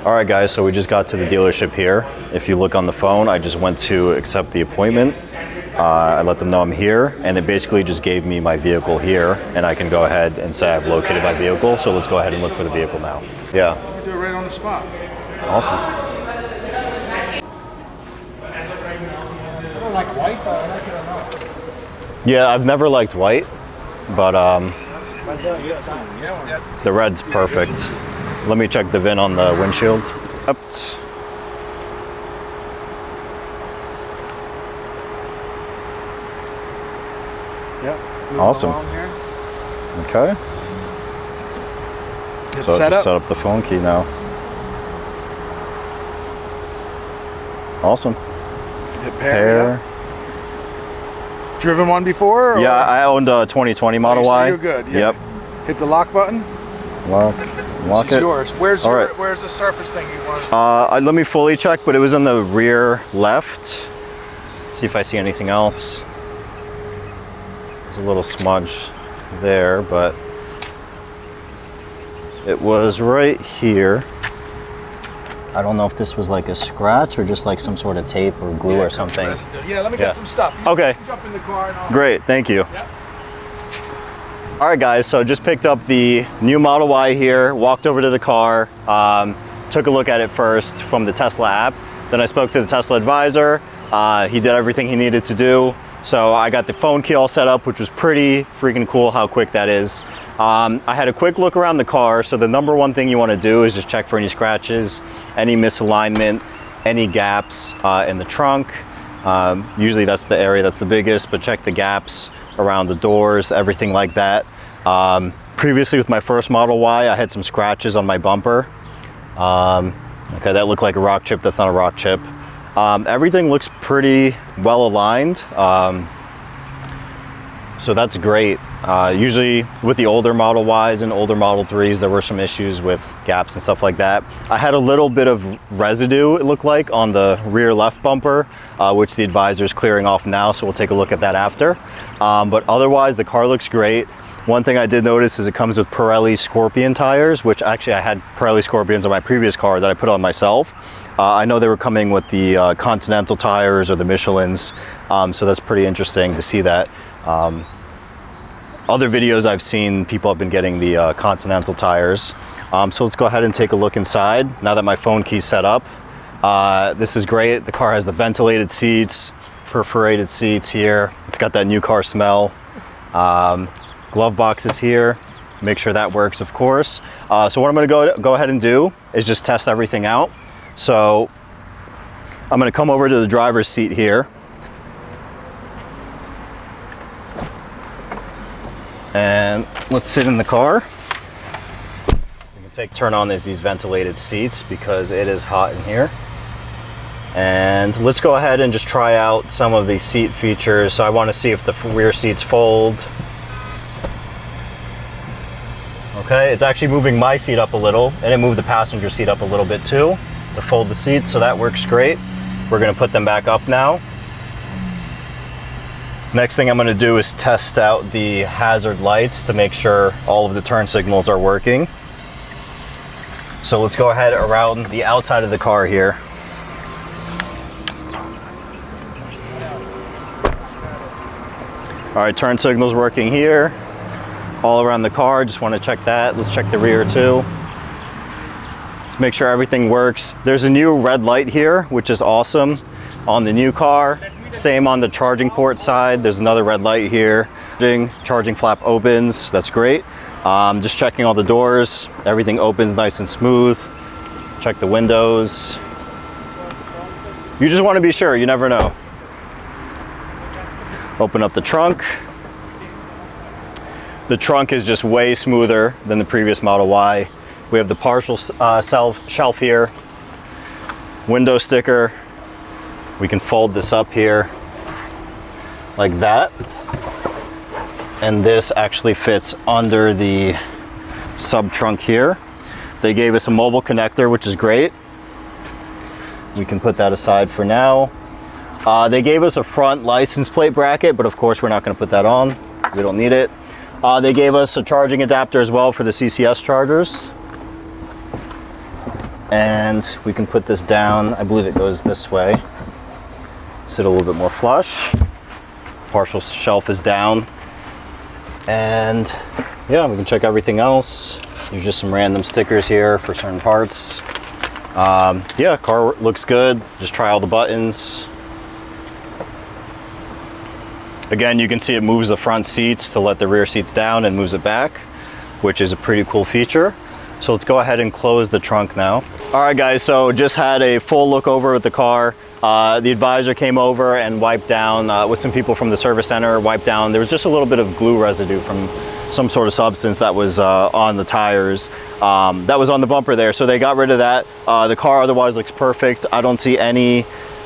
All right, guys, so we just got to the dealership here. If you look on the phone, I just went to accept the appointment. I let them know I'm here, and they basically just gave me my vehicle here, and I can go ahead and say I've located my vehicle. So let's go ahead and look for the vehicle now. Yeah. You do it right on the spot. Awesome. I don't like white, but I like it or not. Yeah, I've never liked white, but the red's perfect. Let me check the VIN on the windshield. Yep. Yep. Awesome. Okay. So set set up the phone key now. Awesome. Hit pair. Driven one before? Or? Yeah, I owned a 2020 Model Y. You're good. Yeah. Yep. Hit the lock button. Lock it. Yours. Where's right. Where's the surface thing you want? Let me fully check, but it was in the rear left. See if I see anything else. There's a little smudge there, but it was right here. I don't know if this was like a scratch or just like some sort of tape or glue or something. Yeah, let me get some stuff. Okay. Jump in the car and Great, thank you. Yep. All right, guys, so just picked up the new Model Y here, walked over to the car, took a look at it first from the Tesla app. Then I spoke to the Tesla advisor. He did everything he needed to do. So I got the phone key all set up, which was pretty freaking cool how quick that is. I had a quick look around the car. So the number one thing you want to do is just check for any scratches, any misalignment, any gaps in the trunk. Usually that's the area that's the biggest, but check the gaps around the doors, everything like that. Previously with my first Model Y, I had some scratches on my bumper. Okay, that looked like a rock chip. That's not a rock chip. Everything looks pretty well aligned. So that's great. Usually with the older Model Ys and older Model 3s, there were some issues with gaps and stuff like that. I had a little bit of residue, it looked like, on the rear left bumper, which the advisor is clearing off now, so we'll take a look at that after. But otherwise, the car looks great. One thing I did notice is it comes with Pirelli Scorpion tires, which actually I had Pirelli Scorpions on my previous car that I put on myself. I know they were coming with the Continental tires or the Michelins, so that's pretty interesting to see that. Other videos I've seen, people have been getting the Continental tires. So let's go ahead and take a look inside now that my phone key's set up. This is great. The car has the ventilated seats, perforated seats here. It's got that new car smell. Glove boxes here. Make sure that works, of course. So what I'm gonna go ahead and do is just test everything out. So I'm gonna come over to the driver's seat here. And let's sit in the car. We can turn on these ventilated seats because it is hot in here. And let's go ahead and just try out some of the seat features. So I want to see if the rear seats fold. Okay, it's actually moving my seat up a little, and it moved the passenger seat up a little bit too to fold the seats, so that works great. We're gonna put them back up now. Next thing I'm going to do is test out the hazard lights to make sure all of the turn signals are working. So let's go ahead around the outside of the car here. All right, turn signals working here. All around the car, just want to check that. Let's check the rear too. Let's make sure everything works. There's a new red light here, which is awesome on the new car. Same on the charging port side. There's another red light here. Charging flap opens. That's great. Just checking all the doors. Everything opens nice and smooth. Check the windows. You just want to be sure. You never know. Open up the trunk. The trunk is just way smoother than the previous Model Y. We have the partial shelf here. Window sticker. We can fold this up here like that. And this actually fits under the sub trunk here. They gave us a mobile connector, which is great. We can put that aside for now. They gave us a front license plate bracket, but of course we're not going to put that on. We don't need it. They gave us a charging adapter as well for the CCS chargers. And we can put this down. I believe it goes this way. Sit a little bit more flush. Partial shelf is down. And yeah, we can check everything else. There's just some random stickers here for certain parts. Yeah, car looks good. Just try all the buttons. Again, you can see it moves the front seats to let the rear seats down and moves it back, which is a pretty cool feature. So let's go ahead and close the trunk now. All right, guys, so just had a full look over at the car. The advisor came over and wiped down with some people from the service center, wiped down. There was just a little bit of glue residue from some sort of substance that was on the tires, that was on the bumper there. So they got rid of that. The car otherwise looks perfect. I don't see any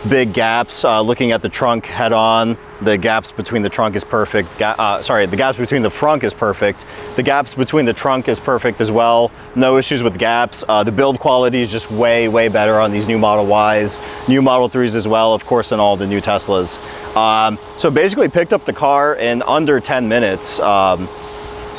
big gaps. Looking at the trunk head on, the gaps between the trunk is perfect. Sorry, the gaps between the front is perfect. The gaps between the trunk is perfect as well. No issues with gaps. The build quality is just way, way better on these new Model Ys, new Model 3s as well, of course, and all the new Teslas. So basically picked up the car in under 10 minutes.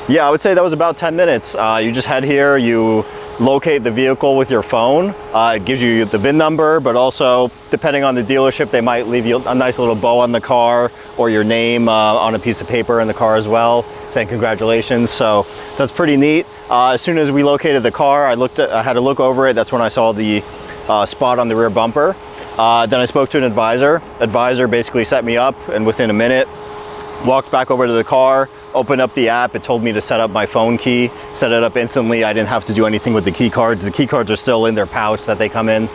Yeah, I would say that was about 10 minutes. You just head here, you locate the vehicle with your phone. It gives you the VIN number, but also depending on the dealership, they might leave you a nice little bow on the car or your name on a piece of paper in the car as well, saying congratulations. So that's pretty neat. As soon as we located the car, I had to look over it. That's when I saw the spot on the rear bumper. Then I spoke to an advisor. Advisor basically set me up, and within a minute, walked back over to the car, opened up the app. It told me to set up my phone key, set it up instantly. I didn't have to do anything with the key cards. The key cards are still in their pouch that they come in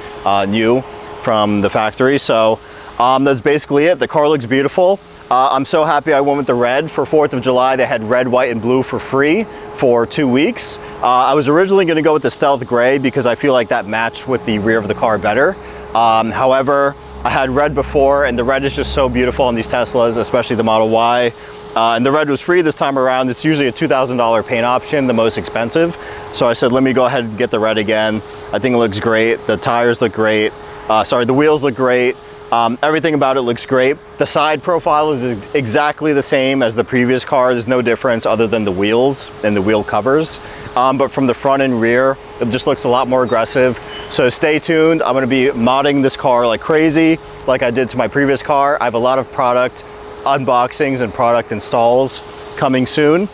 new from the factory. So that's basically it. The car looks beautiful. I'm so happy I went with the red. For 4th of July, they had red, white, and blue for free for 2 weeks. I was originally gonna go with the stealth gray because I feel like that matched with the rear of the car better. However, I had red before, and the red is just so beautiful on these Teslas, especially the Model Y. And the red was free this time around. It's usually a $2,000 paint option, the most expensive. So I said, let me go ahead and get the red again. I think it looks great. The tires look great. The wheels look great. Everything about it looks great. The side profile is exactly the same as the previous car. There's no difference other than the wheels and the wheel covers. But from the front and rear, it just looks a lot more aggressive. So stay tuned. I'm gonna be modding this car like crazy, like I did to my previous car. I have a lot of product unboxings and product installs coming soon.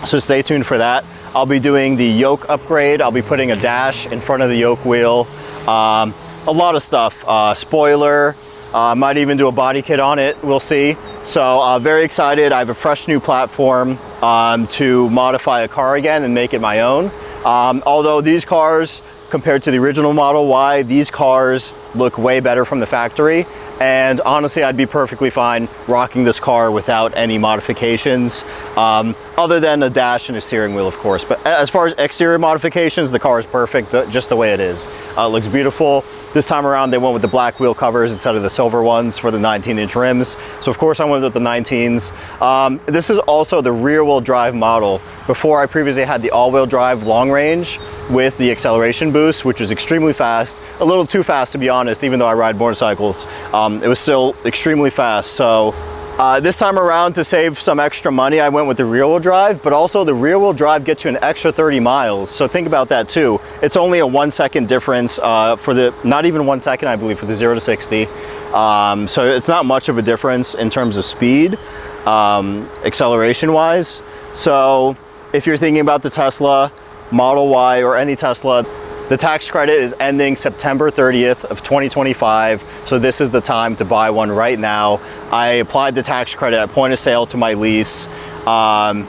So stay tuned for that. I'll be doing the yoke upgrade. I'll be putting a dash in front of the yoke wheel. A lot of stuff, spoiler, might even do a body kit on it, we'll see. So very excited. I have a fresh new platform to modify a car again and make it my own. Although these cars, compared to the original Model Y, these cars look way better from the factory. And honestly, I'd be perfectly fine rocking this car without any modifications, other than a dash and a steering wheel, of course. But as far as exterior modifications, the car is perfect just the way it is. It looks beautiful. This time around, they went with the black wheel covers instead of the silver ones for the 19-inch rims. So of course I went with the 19s. This is also the rear-wheel drive model. Before, I previously had the all-wheel drive long range with the acceleration boost, which was extremely fast. A little too fast, to be honest, even though I ride motorcycles. It was still extremely fast. So this time around, to save some extra money, I went with the rear-wheel drive, but also the rear-wheel drive gets you an extra 30 miles. So think about that too. It's only a 1 second difference for the, not even 1 second, I believe, for the 0 to 60. So it's not much of a difference in terms of speed, acceleration wise. So if you're thinking about the Tesla Model Y or any Tesla, the tax credit is ending September 30th of 2025. So this is the time to buy one right now. I applied the tax credit at point of sale to my lease. I'm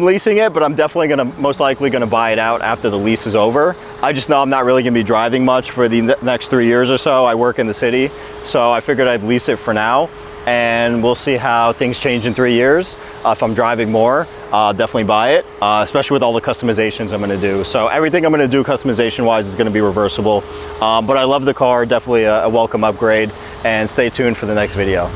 leasing it, but I'm definitely most likely gonna buy it out after the lease is over. I just know I'm not really gonna be driving much for the next 3 years or so. I work in the city, so I figured I'd lease it for now, and we'll see how things change in 3 years. If I'm driving more, I'll definitely buy it, especially with all the customizations I'm gonna do. So everything I'm gonna do customization-wise is gonna be reversible. But I love the car, definitely a welcome upgrade, and stay tuned for the next video.